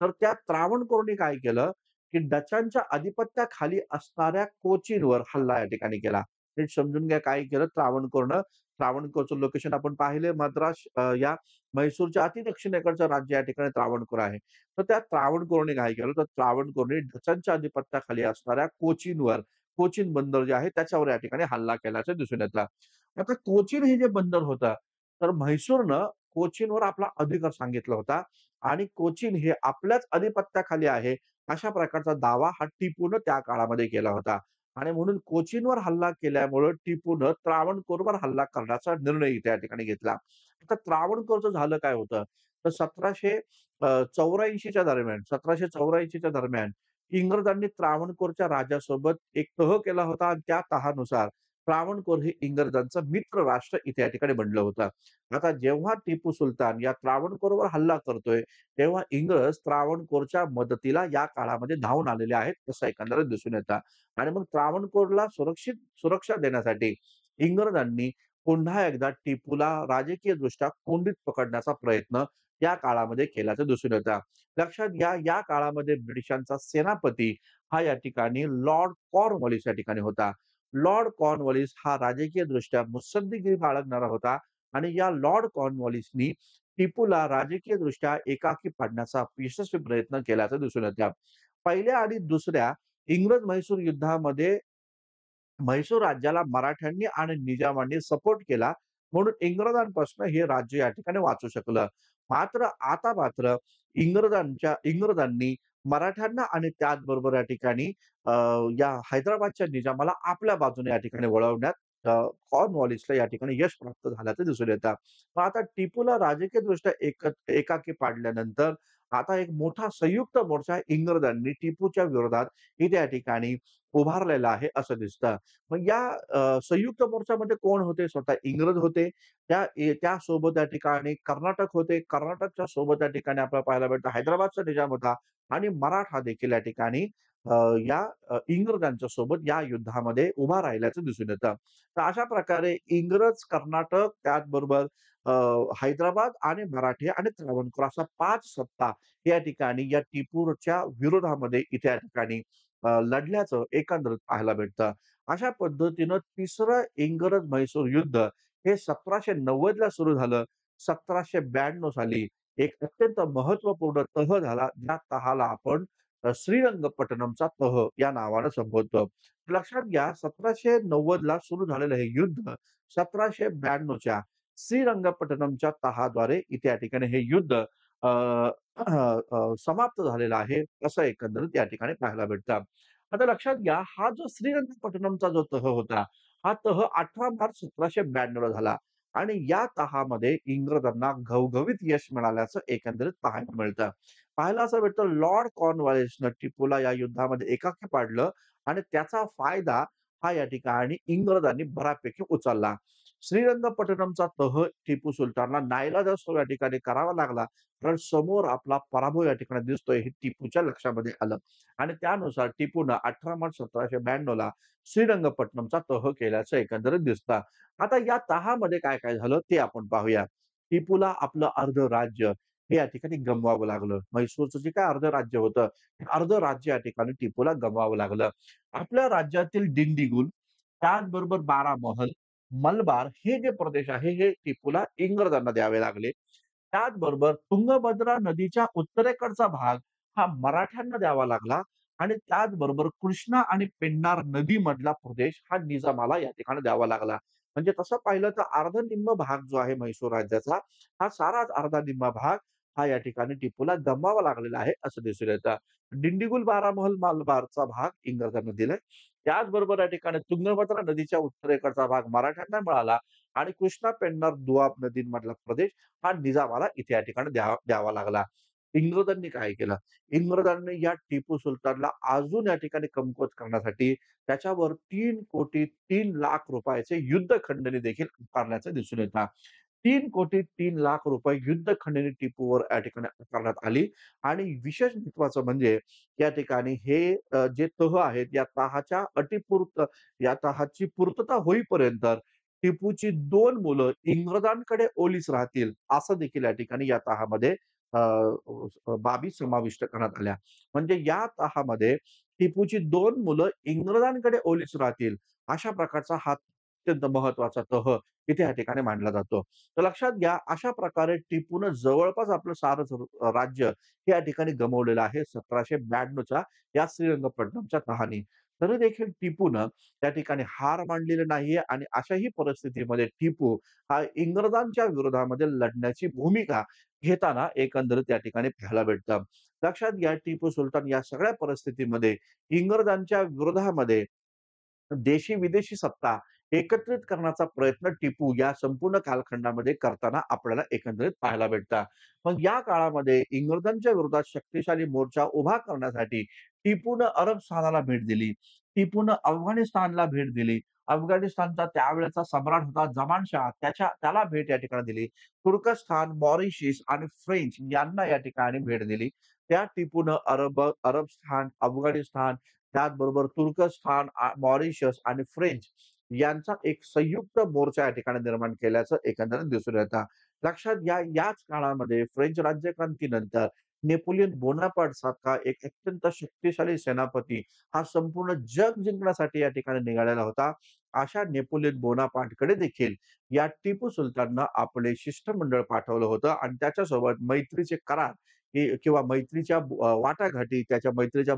तर त्या त्रावणकोरने काय केलं, की डचांच्या आधिपत्याखाली असणाऱ्या कोचीनवर हल्ला या ठिकाणी केला. नीट समजून घ्या काय केलं त्रावणकोरनं. त्रावणकोरचं लोकेशन आपण पाहिले मद्रास या म्हैसूरच्या अति दक्षिणेकडचं राज्य या ठिकाणी त्रावणकोर आहे. तर त्या त्रावणकोरने काय केलं, तर त्रावणकोरने डचांच्या अधिपत्याखाली असणाऱ्या कोचीनवर, कोचीन बंदर जे आहे त्याच्यावर या ठिकाणी हल्ला केल्याचं दिसून येतं. आता कोचीन हे जे बंदर होतं, तर म्हैसूरनं कोचीनवर आपला अधिकार सांगितला होता आणि कोचीन हे आपल्याच अधिपत्याखाली आहे, अशा प्रकारचा दावा हा टिपूनं त्या काळामध्ये केला होता. आणि म्हणून कोचीनवर हल्ला केल्यामुळं टिपूनं त्रावणकोरवर हल्ला करण्याचा निर्णय इथे या ठिकाणी घेतला. आता त्रावणकोरचं झालं काय होतं, तर 1784 च्या दरम्यान 1784 च्या दरम्यान इंग्रजांनी त्रावणकोरच्या राजासोबत एक तह केला होता आणि त्या तहानुसार त्रावणकोर हे इंग्रजांचं मित्र राष्ट्र इथे या ठिकाणी बनलं होतं. आता जेव्हा टिपू सुलतान या त्रावणकोरवर हल्ला करतोय, तेव्हा इंग्रज त्रावणकोरच्या मदतीला या काळामध्ये धावून आलेले आहेत, असं एकंदरीत दिसून येतं. आणि मग त्रावणकोरला सुरक्षा देण्यासाठी इंग्रजांनी पुन्हा एकदा टिपूला राजकीयदृष्ट्या कोंडीत पकडण्याचा प्रयत्न या काळामध्ये केल्याचं दिसून येतं. लक्षात घ्या, या काळामध्ये ब्रिटिशांचा सेनापती हा या ठिकाणी लॉर्ड कॉर्नवॉलिस या ठिकाणी होता. लॉर्ड कॉर्नवॉलिस हा राजकीयदृष्ट्या मुत्सद्देगिरी बाळगणारा होता आणि या लॉर्ड कॉर्नवॉलिसनी टिपूला राजकीयदृष्ट्या एकाकी पाडण्याचा यशस्वी प्रयत्न केल्याचं दिसून येतं. पहिल्या आणि दुसऱ्या इंग्रज-म्हैसूर युद्धामध्ये म्हैसूर राज्याला मराठ्यांनी आणि निजामांनी सपोर्ट केला म्हणून इंग्रजांपासून हे राज्य या ठिकाणी वाचू शकलं. आता मात्र इंग्रजांनी मराठ्यांना आणि त्याचबरोबर या ठिकाणी अ, या हैदराबादच्या निजामाला आपल्या बाजूने या ठिकाणी वळवण्यात कॉर्नवॉलिसला या ठिकाणी यश प्राप्त झाल्याचं दिसून येतं. मग आता टिपूला राजकीयदृष्ट्या एकाकी पाडल्यानंतर आता एक मोठा संयुक्त मोर्चा इंग्रजांनी टिपूच्या विरोधात इथे या ठिकाणी उभारलेला आहे असं दिसतं. मग या संयुक्त मोर्चामध्ये कोण होते? स्वतः इंग्रज होते. त्यासोबत या ठिकाणी कर्नाटक होते. कर्नाटकच्या सोबत या ठिकाणी आपल्याला पाहायला भेटतं हैदराबादचा निजाम होता आणि मराठा देखील या ठिकाणी अ, इंग्रजांच्या सोबत या युद्धामध्ये उभा राहिल्याचं दिसून येतं. तर अशा प्रकारे इंग्रज, कर्नाटक त्याचबरोबर अ, हैदराबाद आणि मराठे आणि त्रावणकोर अशा 5 सत्ता या ठिकाणी या टिपूच्या विरोधामध्ये इथे या ठिकाणी लढल्याचं एकंदरीत पाहायला भेटतं. अशा पद्धतीनं तिसरं इंग्रज-म्हैसूर युद्ध हे 1790 ला सुरू झालं. 1792 साली एक अत्यंत महत्त्वपूर्ण तह झाला. ज्या तहाला आपण श्रीरंगपट्टणमचा तह या नावानं संबोधतो. लक्षात घ्या 1790 ला सुरू झालेलं हे युद्ध 1792 च्या श्रीरंगपट्टणमच्या तहाद्वारे इथे या ठिकाणी हे युद्ध समाप्त झालेलं आहे, असं एकंदरीत या ठिकाणी पाहायला भेटतं. आता लक्षात घ्या, हा जो श्रीरंगपट्टणमचा जो तह होता, हा तह 18 मार्च 1792 ला झाला आणि या तहामध्ये इंग्रजांना घवघवीत यश मिळाल्याचं एकंदरीत पाहायला मिळतं. पाहायला असं भेटतं लॉर्ड कॉर्नवॉलिसनं टिपूला या युद्धामध्ये एकाकी पाडलं आणि त्याचा फायदा हा या ठिकाणी इंग्रजांनी बऱ्यापैकी उचलला. श्रीरंगपट्टणमचा तह टिपू सुलतानला नाईलाजास्तव या ठिकाणी करावा लागला. कारण समोर आपला पराभव या ठिकाणी दिसतोय हे टिपूच्या लक्षामध्ये आलं आणि त्यानुसार टिपूनं 18 मार्च 1792 ला श्रीरंगपट्टणमचा तह केल्याचं एकंदरीत दिसतं. आता या तहामध्ये काय-काय झालं ते आपण पाहूया. टिपूला आपलं अर्ध राज्य हे या ठिकाणी गमवावं लागलं. म्हैसूरचं जे काही अर्ध राज्य होतं, ते अर्ध राज्य या ठिकाणी टिपूला गमवावं लागलं. आपल्या राज्यातील दिंडीगुल, त्याचबरोबर बारामहल, मलबार हे जे प्रदेश आहे, हे टिपूला इंग्रजांना द्यावे लागले. त्याचबरोबर तुंगभद्रा नदीच्या उत्तरेकडचा भाग हा मराठ्यांना द्यावा लागला आणि त्याचबरोबर कृष्णा आणि पेन्नार नदीमधला प्रदेश हा निजामाला या ठिकाणी द्यावा लागला. म्हणजे तसं पाहिलं तर अर्ध-निम्म भाग जो आहे म्हैसूर राज्याचा, हा साराच अर्धा-निम्मा भाग हा या ठिकाणी टिपूला गमवावा लागलेला आहे, असं दिसून येतं. दिंडीगुल, बारामहल, मलबारचा भाग इंग्रजांना दिलाय. त्याचबरोबर या ठिकाणी तुंगभद्रा नदीच्या उत्तरेकडचा भाग मराठ्यांना मिळाला आणि कृष्णा, पेन्नार, दुआब नदींमधला प्रदेश हा निजामाला इथे या ठिकाणी द्यावा लागला. इंग्रजांनी काय केलं? इंग्रजांनी या टिपू सुलतानला अजून या ठिकाणी कमकुवत करण्यासाठी त्याच्यावर 3,03,00,000 रुपयाचे युद्ध खंडणी देखील आकारण्याचं दिसून येतं. 3,03,00,000 रुपये युद्ध खंडणी टिपूवर या ठिकाणी आकारण्यात आली आणि विशेष महत्त्वाचं म्हणजे या ठिकाणी हे जे तह आहेत या तहाची पूर्तता होईपर्यंत टिपूची 2 मुलं इंग्रजांकडे ओलीस राहतील, असं देखील या ठिकाणी या तहामध्ये बाबी समाविष्ट करण्यात आल्या. म्हणजे या तहामध्ये टिपूची 2 मुलं इंग्रजांकडे ओलीस राहतील, अशा प्रकारचा हा अत्यंत महत्त्वाचा तह इथे या ठिकाणी मांडला जातो. तर लक्षात घ्या, अशा प्रकारे टिपूनं जवळपास आपलं सारंच राज्य हे या ठिकाणी गमावलेलं आहे 1792 च्या या श्रीरंगपट्टणमच्या तहाने. तरी देखील टिपूनं त्या ठिकाणी हार मानलेली नाहीये आणि अशाही परिस्थितीमध्ये टिपू हा इंग्रजांच्या विरोधामध्ये लढण्याची भूमिका घेताना एकंदरीत या ठिकाणी पाहायला भेटतं. लक्षात घ्या, टिपू सुलतान या सगळ्या परिस्थितीमध्ये इंग्रजांच्या विरोधामध्ये देशी-विदेशी सत्ता एकत्रित करण्याचा प्रयत्न टिपू या संपूर्ण कालखंडामध्ये करताना आपल्याला एकंदरीत पाहायला भेटतात. मग या काळामध्ये इंग्रजांच्या विरोधात शक्तिशाली मोर्चा उभा करण्यासाठी टिपूनं अरबस्थानाला भेट दिली. टिपूनं अफगाणिस्तानला भेट दिली. अफगाणिस्तानचा त्यावेळेचा सम्राट होता जमान शाह त्याला भेट या ठिकाणी दिली. तुर्कस्तान, मॉरिशस आणि फ्रेंच यांना या ठिकाणी भेट दिली. त्या टिपूनं अरबस्थान, अफगाणिस्तान त्याचबरोबर तुर्कस्तान, मॉरिशस आणि फ्रेंच यांचा एक संयुक्त मोर्चा या ठिकाणी निर्माण केल्याचं एकंदरीत दिसून येतं. लक्षात घ्या, याच काळामध्ये फ्रेंच राज्यक्रांतीनंतर नेपोलियन बोनापार्ट सारखा एक अत्यंत शक्तिशाली सेनापती हा संपूर्ण जग जिंकण्यासाठी या ठिकाणी निघालेला होता. अशा नेपोलियन बोनापार्टकडे देखील या टिपू सुलताननं आपले शिष्टमंडळ पाठवलं होतं आणि त्याच्यासोबत मैत्रीचे करार किंवा मैत्रीच्या वाटाघाटी त्याच्या मैत्रीच्या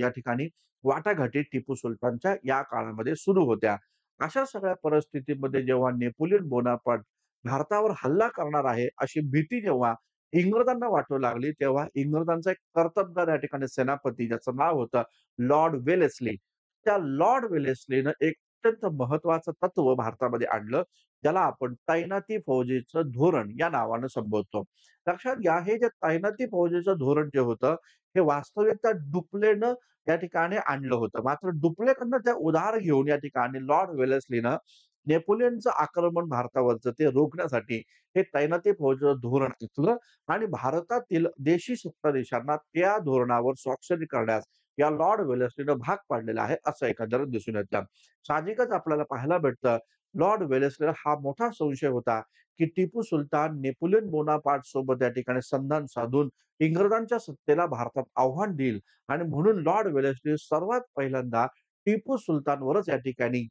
या ठिकाणी वाटाघाटी टिपू सुलतानच्या या काळामध्ये सुरू होत्या. अशा सगळ्या परिस्थितीमध्ये जेव्हा नेपोलियन बोनापार्ट भारतावर हल्ला करणार आहे, अशी भीती जेव्हा इंग्रजांना वाटू लागली, तेव्हा इंग्रजांचा एक कर्तबगार या ठिकाणी सेनापती ज्याचं नाव होतं लॉर्ड वेलेस्ली. त्या लॉर्ड वेलेस्लीनं एक अत्यंत महत्वाचं तत्व भारतामध्ये आणलं, ज्याला आपण तैनाती फौजेचं धोरण या नावानं संबोधतो. लक्षात घ्या, हे जे तैनाती फौजेचं धोरण जे होतं, हे वास्तविकता डुप्लेनं त्या ठिकाणी आणलं होतं. मात्र डुप्लेकडनं ते उधार घेऊन या ठिकाणी लॉर्ड वेलेस्लीनं नेपोलियनचं आक्रमण भारतावरचं ते रोखण्यासाठी हे तैनाती फौजेचं धोरण आखलं आणि भारतातील देशी सत्ताधीशांना त्या धोरणावर स्वाक्षरी करण्यास या लॉर्ड वेलेस्लीनं भाग पाडलेलं आहे, असं एकंदरीत दिसून येतं. साहजिकच आपल्याला पाहायला भेटतं, लॉर्ड वेलेस्लीला हा मोठा संशय होता, की टिपू सुलतान नेपोलियन बोनापार्ट सोबत या ठिकाणी संधान साधून इंग्रजांच्या सत्तेला भारतात आव्हान देईल आणि म्हणून लॉर्ड वेलेस्ली सर्वात पहिल्यांदा टिपू सुलतानवरच या ठिकाणी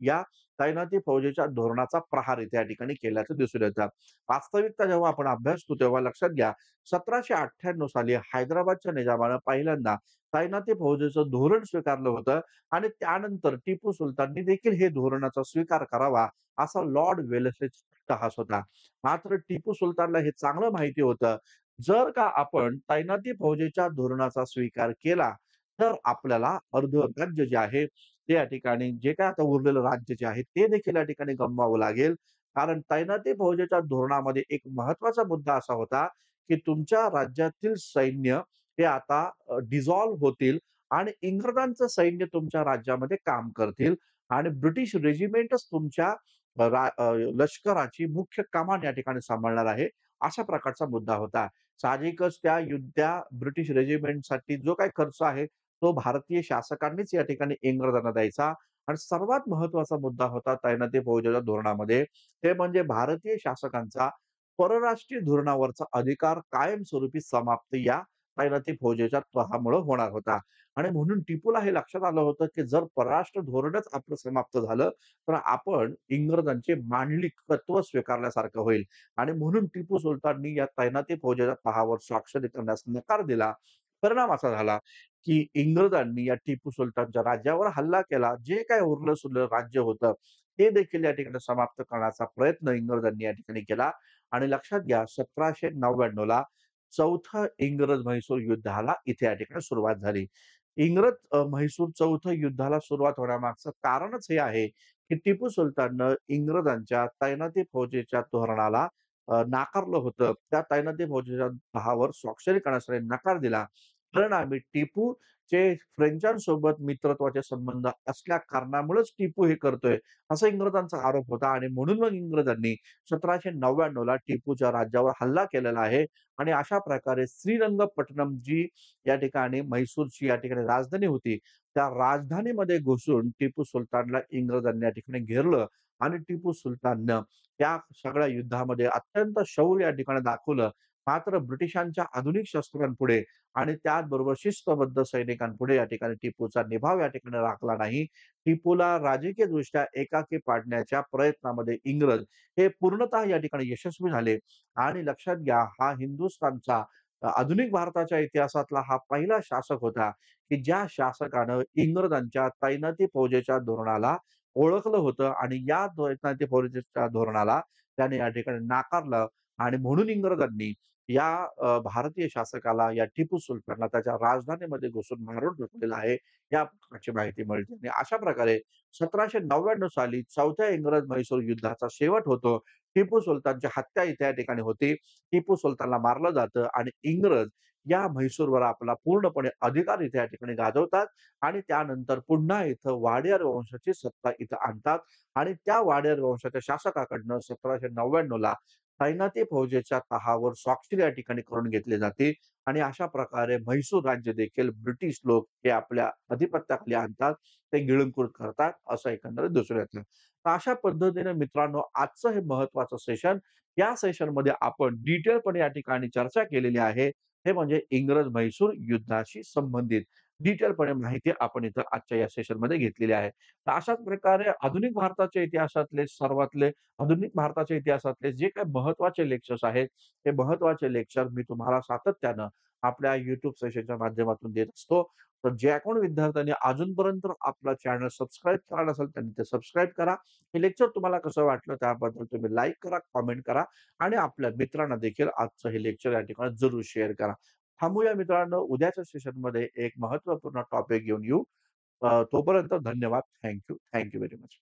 या तैनाती फौजेच्या धोरणाचा प्रहार इथे या ठिकाणी केल्याचं दिसून येतं. वास्तविकता जेव्हा आपण अभ्यासतो तेव्हा लक्षात घ्या 1798 साली हैदराबादच्या निजामानं पहिल्यांदा तैनाती फौजेचं धोरण स्वीकारलं होतं आणि त्यानंतर टिपू सुलताननी देखील हे धोरणाचा स्वीकार करावा असा लॉर्ड वेलेस्लीचा अट्टहास होता. मात्र टिपू सुलतानला हे चांगलं माहिती होतं, जर का आपण तैनाती फौजेच्या धोरणाचा स्वीकार केला, तर आपल्याला अर्ध राज्य जे आहे, ते या ठिकाणी जे काही आता उरलेलं राज्य जे आहे, ते देखील या ठिकाणी गमवावं लागेल. कारण तैनाती फौजेच्या धोरणामध्ये एक महत्त्वाचा मुद्दा असा होता, की तुमच्या राज्यातील सैन्य हे आता होतील आणि इंग्रजांचं सैन्य तुमच्या राज्यामध्ये काम करतील आणि ब्रिटिश रेजिमेंटच तुमच्या लष्कराची मुख्य कमान या ठिकाणी सांभाळणार आहे. अशा प्रकारचा मुद्दा होता. साहजिकच त्या ब्रिटिश रेजिमेंटसाठी जो काही खर्च आहे, तो भारतीय शासकांनीच या ठिकाणी इंग्रजांना द्यायचा आणि सर्वात महत्त्वाचा मुद्दा होता तैनाती फौजेच्या धोरणामध्ये, ते म्हणजे भारतीय शासकांचा परराष्ट्रीय धोरणावरचा अधिकार कायमस्वरूपी समाप्त या तैनाती फौजेच्या तहामुळं होणार होता. आणि म्हणून टिपूला हे लक्षात आलं होतं, की जर परराष्ट्र धोरणच आपलं समाप्त झालं, तर आपण इंग्रजांचे मांडलिकत्व स्वीकारल्यासारखं होईल. आणि म्हणून टिपू सुलताननी या तैनाती फौजेच्या तहावर स्वाक्षरी करण्यास नकार दिला. परिणाम असा झाला, की इंग्रजांनी या टिपू सुलतानच्या राज्यावर हल्ला केला. जे काही उरलं-सुरलं राज्य होतं, ते देखील या ठिकाणी समाप्त करण्याचा प्रयत्न इंग्रजांनी या ठिकाणी केला आणि लक्षात घ्या 1799 ला चौथं इंग्रज-म्हैसूर युद्धाला इथे या ठिकाणी सुरुवात झाली. म्हैसूर चौथं युद्धाला सुरुवात होण्यामागचं कारणच हे आहे, की टिपू सुलताननं इंग्रजांच्या तैनाती फौजेच्या धोरणाला नाकारलं होतं. त्या तैनाती फौजेच्या तहावर स्वाक्षरी करण्यासाठी नकार दिला. परिणामी टिपूचे फ्रेंचांसोबत मित्रत्वाचे संबंध असल्या कारणामुळेच टिपू हे करतोय, असा इंग्रजांचा आरोप होता आणि म्हणून मग इंग्रजांनी 1799 ला टिपूच्या राज्यावर हल्ला केलेला आहे आणि अशा प्रकारे श्रीरंगपट्टणम जी या ठिकाणी म्हैसूरची या ठिकाणी राजधानी होती, त्या राजधानीमध्ये घुसून टिपू सुलतानला इंग्रजांनी या ठिकाणी घेरलं आणि टिपू सुलताननं त्या सगळ्या युद्धामध्ये अत्यंत शौर्य या ठिकाणी दाखवलं. मात्र ब्रिटिशांच्या आधुनिक शस्त्रांपुढे आणि त्याचबरोबर शिस्तबद्ध सैनिकांपुढे या ठिकाणी टिपूचा निभाव या ठिकाणी राखला नाही. टिपूला राजकीयदृष्ट्या एकाकी पाडण्याच्या प्रयत्नामध्ये इंग्रज हे पूर्णतः या ठिकाणी यशस्वी झाले आणि लक्षात घ्या हा हिंदुस्थानचा आधुनिक भारताच्या इतिहासातला हा पहिला शासक होता, की ज्या शासकानं इंग्रजांच्या तैनाती फौजेच्या धोरणाला ओळखलं होतं आणि या तैनाती फौजेच्या धोरणाला त्याने या ठिकाणी नाकारलं आणि म्हणून इंग्रजांनी या भारतीय शासकाला या टिपू सुलतानला त्याच्या राजधानीमध्ये घुसून मारून टाकलेलं आहे. या प्रकारची माहिती मिळते आणि अशा प्रकारे 1799 साली चौथ्या इंग्रज-म्हैसूर युद्धाचा शेवट होतो. टिपू सुलतानची हत्या इथे या ठिकाणी होते. टिपू सुलतानला मारलं जातं आणि इंग्रज या म्हैसूरवर आपला पूर्णपणे अधिकार इथे या ठिकाणी गाजवतात आणि त्यानंतर पुन्हा इथं वाडियार वंशाची सत्ता इथं आणतात आणि त्या वाडियार वंशाच्या शासकाकडनं 1799 ला तैनाती फौजेच्या तहावर स्वाक्षरी या ठिकाणी करून घेतली जाते आणि अशा प्रकारे म्हैसूर राज्य देखील ब्रिटिश लोक हे आपल्या अधिपत्याखाली आणतात, ते गिळंकृत करतात, असं एकंदरीत दिसून येतं. तर अशा पद्धतीने मित्रांनो आजचं हे महत्त्वाचं सेशन, या सेशनमध्ये आपण डिटेलपणे या ठिकाणी चर्चा केलेली आहे. हे म्हणजे इंग्रज-म्हैसूर युद्धाशी संबंधित डिटेलपणे माहिती आपण इथं आजच्या या सेशनमध्ये घेतलेली आहे. तर अशाच प्रकारे आधुनिक भारताच्या इतिहासातले जे काही महत्त्वाचे लेक्चर्स आहेत, हे महत्त्वाचे लेक्चर मी तुम्हाला सातत्यानं आपल्या YouTube सेशनच्या माध्यमातून देत असतो. तर ज्या कोणी विद्यार्थ्यांनी अजूनपर्यंत आपला चॅनल सबस्क्राईब केला नसेल, त्यांनी ते सबस्क्राईब करा. हे लेक्चर तुम्हाला कसं वाटलं त्याबद्दल तुम्ही लाईक करा, कमेंट करा आणि आपल्या मित्रांना देखील आजचं हे लेक्चर या ठिकाणी जरूर शेअर करा. थांबूया मित्रांनो, उद्याच्या सेशनमध्ये एक महत्त्वपूर्ण टॉपिक घेऊन येऊ. तोपर्यंत धन्यवाद. Thank you. Very much.